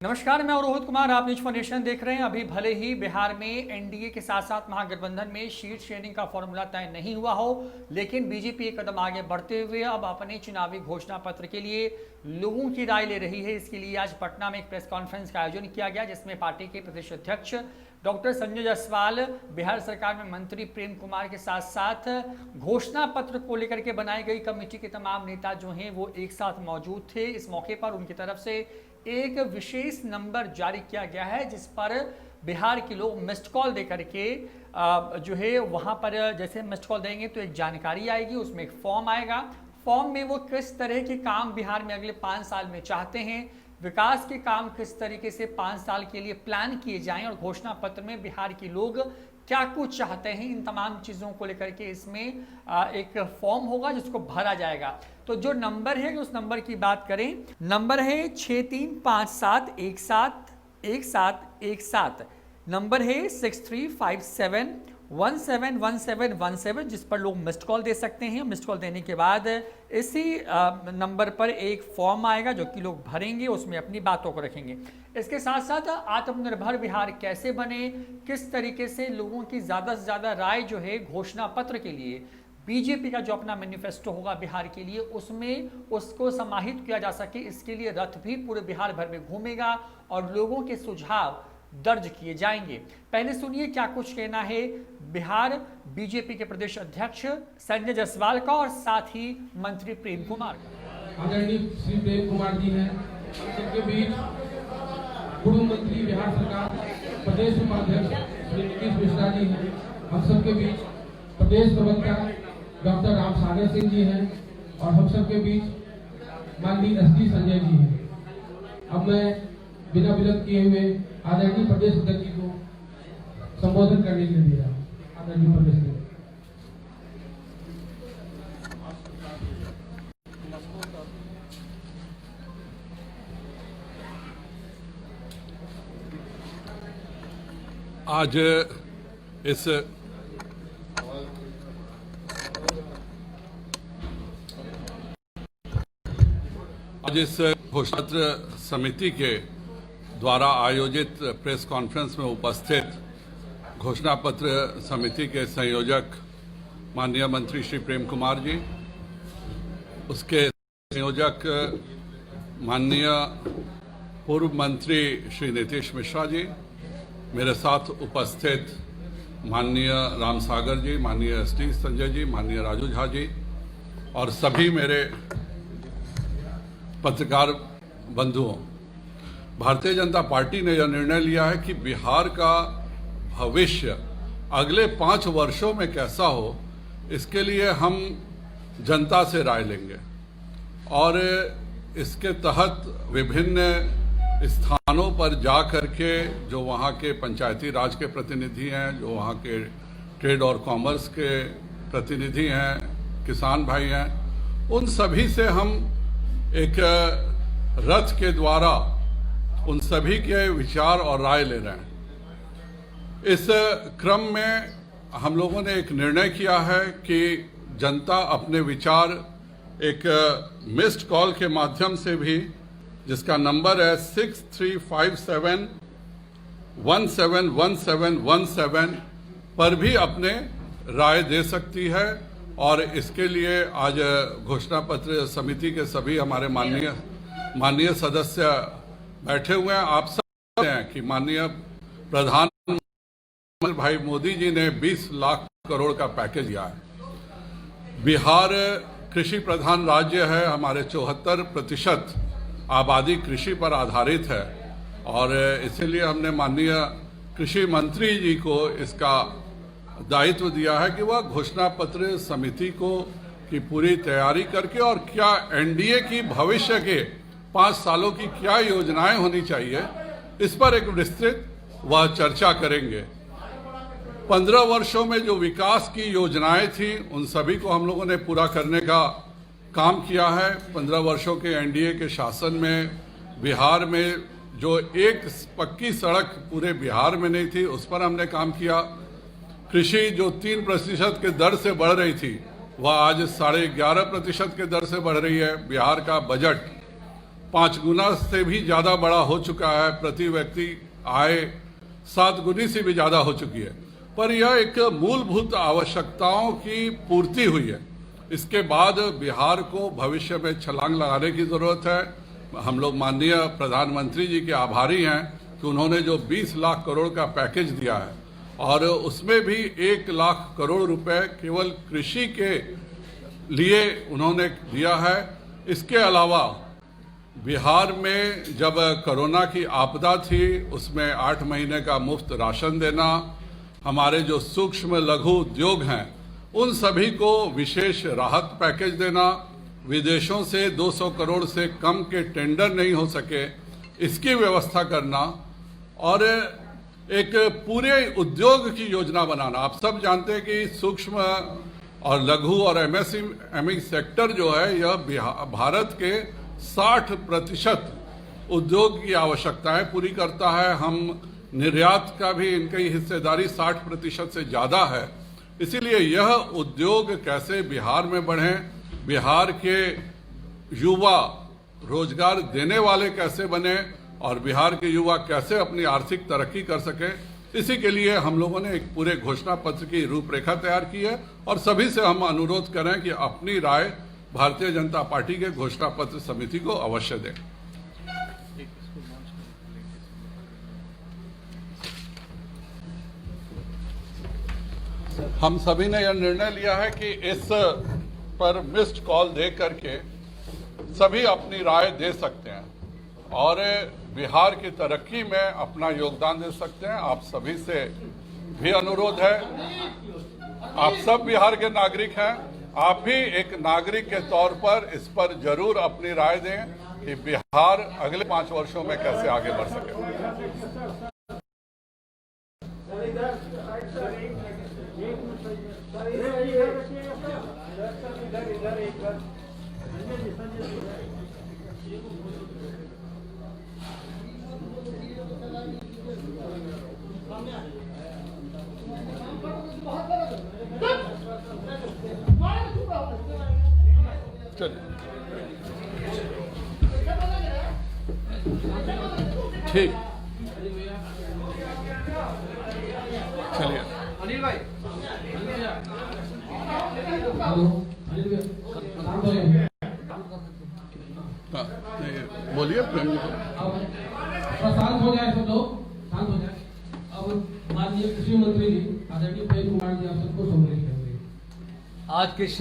नमस्कार, मैं रोहित कुमार। आप न्यूज फाउंडेशन देख रहे हैं। अभी भले ही बिहार में एनडीए के साथ साथ महागठबंधन में सीट शेयरिंग का फॉर्मूला तय नहीं हुआ हो, लेकिन बीजेपी एक कदम आगे बढ़ते हुए अब अपने चुनावी घोषणा पत्र के लिए लोगों की राय ले रही है। इसके लिए आज पटना में एक प्रेस कॉन्फ्रेंस का आयोजन किया गया, जिसमें पार्टी के प्रदेश अध्यक्ष डॉक्टर संजय जायसवाल, बिहार सरकार में मंत्री प्रेम कुमार के साथ साथ घोषणा पत्र को लेकर के बनाई गई कमेटी के तमाम नेता जो हैं वो एक साथ मौजूद थे। इस मौके पर उनकी तरफ से एक विशेष नंबर जारी किया गया है, जिस पर बिहार के लोग मिस्ड कॉल दे करके जो है वहां पर जैसे मिस्ड कॉल देंगे तो एक जानकारी आएगी, उसमें एक फॉर्म आएगा। फॉर्म में वो किस तरह के काम बिहार में अगले 5 साल में चाहते हैं, विकास के काम किस तरीके से 5 साल के लिए प्लान किए जाएं और घोषणा पत्र में बिहार के लोग क्या कुछ चाहते हैं, इन तमाम चीज़ों को लेकर के इसमें एक फॉर्म होगा जिसको भरा जाएगा। तो जो नंबर है उस नंबर की बात करें, नंबर है 6357171717, नंबर है 6357171717, जिस पर लोग मिस्ड कॉल दे सकते हैं। मिस्ड कॉल देने के बाद इसी नंबर पर एक फॉर्म आएगा जो कि लोग भरेंगे, उसमें अपनी बातों को रखेंगे। इसके साथ साथ आत्मनिर्भर बिहार कैसे बने, किस तरीके से लोगों की ज़्यादा से ज़्यादा राय जो है घोषणा पत्र के लिए, बीजेपी का जो अपना मैनिफेस्टो होगा बिहार के लिए, उसमें उसको समाहित किया जा सके, इसके लिए रथ भी पूरे बिहार भर में घूमेगा और लोगों के सुझाव दर्ज किए जाएंगे। पहले सुनिए क्या कुछ कहना है बिहार बीजेपी के प्रदेश अध्यक्ष संजय जायसवाल का और साथ ही मंत्री प्रेम कुमार का। आदरणीय श्री प्रेम कुमार जी हैं, सबके बीच पूर्व मंत्री बिहार सरकार प्रदेश उपाध्यक्ष श्री नीतीश मिश्रा जी हैं, हम सबके बीच प्रदेश प्रवक्ता डॉक्टर राम सागर सिंह जी हैं और हम सबके बीच माननीय एसडी संजय जी हैं। अब मैं बिना विलंब किए हुए आदरणीय प्रदेश अध्यक्ष जी को संबोधन करने के लिए दे रहा हूँ। आदरणीय प्रदेश अध्यक्ष। आज इस घोषणा पत्र समिति के द्वारा आयोजित प्रेस कॉन्फ्रेंस में उपस्थित घोषणा पत्र समिति के संयोजक माननीय मंत्री श्री प्रेम कुमार जी, उसके संयोजक माननीय पूर्व मंत्री श्री नीतीश मिश्रा जी, मेरे साथ उपस्थित माननीय राम सागर जी, माननीय एसडी संजय जी, माननीय राजू झा जी और सभी मेरे पत्रकार बंधुओं, भारतीय जनता पार्टी ने यह निर्णय लिया है कि बिहार का भविष्य अगले 5 वर्षों में कैसा हो, इसके लिए हम जनता से राय लेंगे और इसके तहत विभिन्न स्थानों पर जा करके जो वहाँ के पंचायती राज के प्रतिनिधि हैं, जो वहाँ के ट्रेड और कॉमर्स के प्रतिनिधि हैं, किसान भाई हैं, उन सभी से हम एक रथ के द्वारा उन सभी के विचार और राय ले रहे हैं। इस क्रम में हम लोगों ने एक निर्णय किया है कि जनता अपने विचार एक मिस्ड कॉल के माध्यम से भी, जिसका नंबर है 6357171717 पर भी अपने राय दे सकती है। और इसके लिए आज घोषणा पत्र समिति के सभी हमारे माननीय सदस्य बैठे हुए हैं। आप सब जानते हैं कि माननीय प्रधानमंत्री भाई मोदी जी ने 20 लाख करोड़ का पैकेज दिया है। बिहार कृषि प्रधान राज्य है, हमारे 74% आबादी कृषि पर आधारित है और इसीलिए हमने माननीय कृषि मंत्री जी को इसका दायित्व दिया है कि वह घोषणा पत्र समिति को की पूरी तैयारी करके और क्या एनडीए की भविष्य के 5 सालों की क्या योजनाएं होनी चाहिए, इस पर एक विस्तृत वह चर्चा करेंगे। 15 वर्षों में जो विकास की योजनाएं थी उन सभी को हम लोगों ने पूरा करने का काम किया है। 15 वर्षों के एनडीए के शासन में बिहार में जो एक पक्की सड़क पूरे बिहार में नहीं थी, उस पर हमने काम किया। कृषि जो 3% के दर से बढ़ रही थी वह आज 11.5% के दर से बढ़ रही है। बिहार का बजट 5 गुना से भी ज़्यादा बड़ा हो चुका है, प्रति व्यक्ति आय 7 गुनी से भी ज़्यादा हो चुकी है। पर यह एक मूलभूत आवश्यकताओं की पूर्ति हुई है। इसके बाद बिहार को भविष्य में छलांग लगाने की ज़रूरत है। हम लोग माननीय प्रधानमंत्री जी के आभारी हैं कि उन्होंने जो 20 लाख करोड़ का पैकेज दिया है और उसमें भी 1 लाख करोड़ रुपए केवल कृषि के लिए उन्होंने दिया है। इसके अलावा बिहार में जब कोरोना की आपदा थी उसमें 8 महीने का मुफ्त राशन देना, हमारे जो सूक्ष्म लघु उद्योग हैं उन सभी को विशेष राहत पैकेज देना, विदेशों से 200 करोड़ से कम के टेंडर नहीं हो सके इसकी व्यवस्था करना और एक पूरे उद्योग की योजना बनाना। आप सब जानते हैं कि सूक्ष्म और लघु और एमएसएमई सेक्टर जो है यह भारत के 60% उद्योग की आवश्यकताएं पूरी करता है। हम निर्यात का भी इनकी हिस्सेदारी 60% से ज़्यादा है। इसीलिए यह उद्योग कैसे बिहार में बढ़े, बिहार के युवा रोजगार देने वाले कैसे बने और बिहार के युवा कैसे अपनी आर्थिक तरक्की कर सके, इसी के लिए हम लोगों ने एक पूरे घोषणा पत्र की रूपरेखा तैयार की है और सभी से हम अनुरोध करें कि अपनी राय भारतीय जनता पार्टी के घोषणा पत्र समिति को अवश्य दें। हम सभी ने यह निर्णय लिया है कि इस पर मिस्ड कॉल दे करके सभी अपनी राय दे सकते हैं और बिहार की तरक्की में अपना योगदान दे सकते हैं। आप सभी से भी अनुरोध है, आप सब बिहार के नागरिक हैं, आप भी एक नागरिक के तौर पर इस पर जरूर अपनी राय दें कि बिहार अगले 5 वर्षों में कैसे आगे बढ़ सके। ठीक, चलिए। अनिल भाई बोलिए प्रेम जी। शांत हो जाए, सब लोग शांत हो जाए। अब माननीय कृषि मंत्री जी आदरणीय प्रेम कुमार जी आप सबको सम्मिलित करेंगे। आज के इस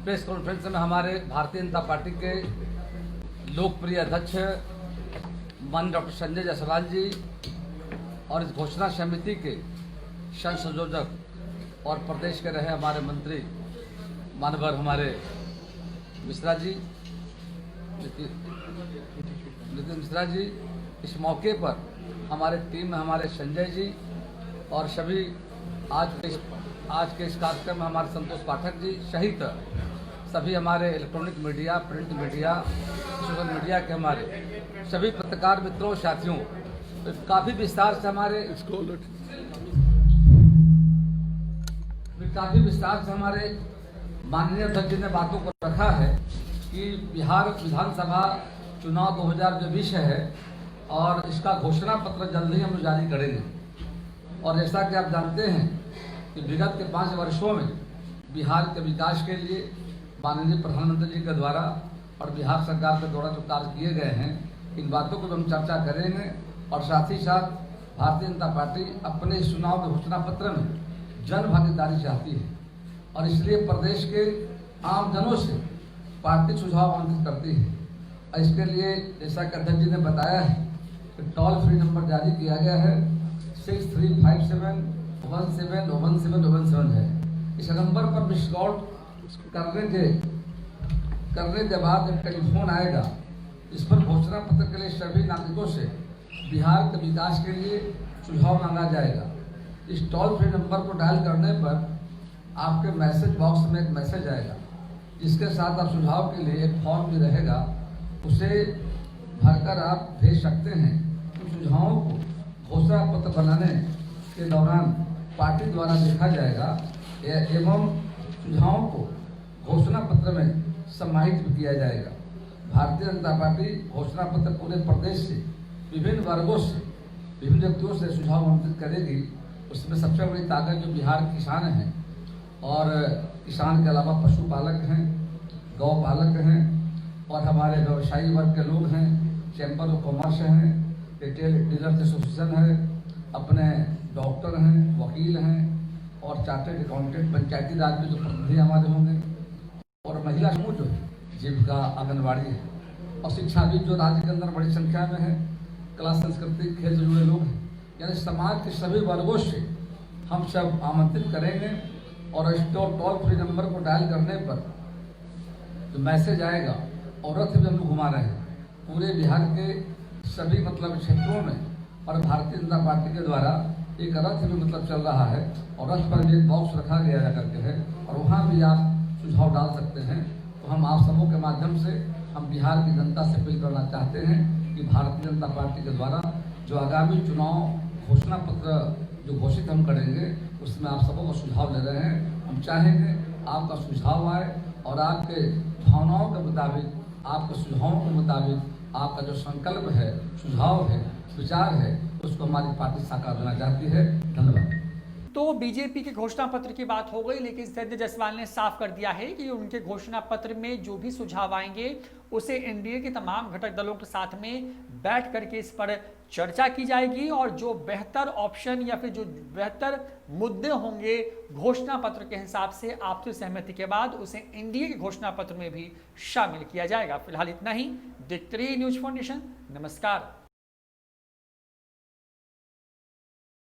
प्रेस कॉन्फ्रेंस में हमारे भारतीय जनता पार्टी के लोकप्रिय अध्यक्ष माननीय डॉक्टर संजय जायसवाल जी और इस घोषणा समिति के संयोजक और प्रदेश के रहे हमारे मंत्री मानवर हमारे मिश्रा जी, नितिन मिश्रा जी, इस मौके पर हमारे टीम में हमारे संजय जी और सभी आज के इस कार्यक्रम में हमारे संतोष पाठक जी सहित सभी हमारे electronic media, print media, social media के हमारे सभी पत्रकार मित्रों साथियों, तो काफ़ी विस्तार से हमारे माननीय अध्यक्ष जी ने बातों को रखा है कि बिहार विधानसभा चुनाव 2020 है और इसका घोषणा पत्र जल्द ही हम जारी करेंगे। और जैसा कि आप जानते हैं कि विगत के 5 वर्षों में बिहार के विकास के लिए माननीय प्रधानमंत्री जी के द्वारा और बिहार सरकार के द्वारा जो कार्य किए गए हैं, इन बातों को हम चर्चा करेंगे। और साथ ही साथ भारतीय जनता पार्टी अपने इस चुनाव के घोषणा पत्र में जन भागीदारी चाहती है और इसलिए प्रदेश के आम जनों से पार्टी सुझाव आमंत्रित करती है। और इसके लिए जैसा कि अध्यक्ष जी ने बताया है कि टोल फ्री नंबर जारी किया गया है 6357 1717 है। इस नंबर पर मिस कॉल करने के बाद एक टेलीफोन आएगा, इस पर घोषणा पत्र के लिए सभी नागरिकों से बिहार के विकास के लिए सुझाव मांगा जाएगा। इस टोल फ्री नंबर को डायल करने पर आपके मैसेज बॉक्स में एक मैसेज आएगा, जिसके साथ आप सुझाव के लिए एक फॉर्म भी रहेगा, उसे भरकर आप भेज सकते हैं। उन सुझावों को घोषणा पत्र बनाने के दौरान पार्टी द्वारा देखा जाएगा एवं सुझावों को घोषणा पत्र में समाहित भी किया जाएगा। भारतीय जनता पार्टी घोषणा पत्र पूरे प्रदेश से विभिन्न वर्गों से विभिन्न व्यक्तियों से सुझाव आमंत्रित करेगी। उसमें सबसे बड़ी ताकत जो बिहार के किसान हैं और किसान के अलावा पशुपालक हैं, गौ पालक हैं और हमारे व्यवसायी वर्ग के लोग हैं, चैम्बर ऑफ कॉमर्स हैं, रिटेल डीलर्स एसोसिएशन है, अपने डॉक्टर हैं, वकील हैं और चार्टर्ड अकाउंटेंट, पंचायती राज में जो प्रतिनिधि हमारे होंगे और महिला समूह जो है, जीविका, आंगनबाड़ी है और शिक्षाविद जो राज्य के अंदर बड़ी संख्या में है, कला संस्कृति खेल से जुड़े लोग हैं, यानी समाज के सभी वर्गों से हम सब आमंत्रित करेंगे। और इस टोल फ्री नंबर को डायल करने पर जो मैसेज आएगा और रथ भी हम लोग घुमा रहे हैं पूरे बिहार के सभी मतलब क्षेत्रों में और भारतीय जनता पार्टी के द्वारा एक रथ भी मतलब चल रहा है और रथ पर भी एक बॉक्स रखा गया करके है और वहाँ भी आप सुझाव डाल सकते हैं। तो हम आप सबों के माध्यम से हम बिहार की जनता से अपील करना चाहते हैं कि भारतीय जनता पार्टी के द्वारा जो आगामी चुनाव घोषणा पत्र जो घोषित हम करेंगे उसमें आप सबों को सुझाव ले रहे हैं। हम चाहेंगे आपका सुझाव आए और आपके भावनाओं के मुताबिक, आपके सुझावों के मुताबिक आपका जो संकल्प है, सुझाव है, विचार है, उसको हमारी पार्टी साकार करना चाहती है। धन्यवाद। तो बीजेपी के घोषणा पत्र की बात हो गई, लेकिन संजय जायसवाल ने साफ कर दिया है कि उनके घोषणा पत्र में जो भी सुझाव आएंगे उसे एनडीए के तमाम घटक दलों के साथ में बैठ करके इस पर चर्चा की जाएगी और जो बेहतर ऑप्शन या फिर जो बेहतर मुद्दे होंगे घोषणा पत्र के हिसाब से आपसी सहमति के बाद उसे एनडीए के घोषणा पत्र में भी शामिल किया जाएगा। फिलहाल इतना ही। देखते रहिए न्यूज फाउंडेशन। नमस्कार।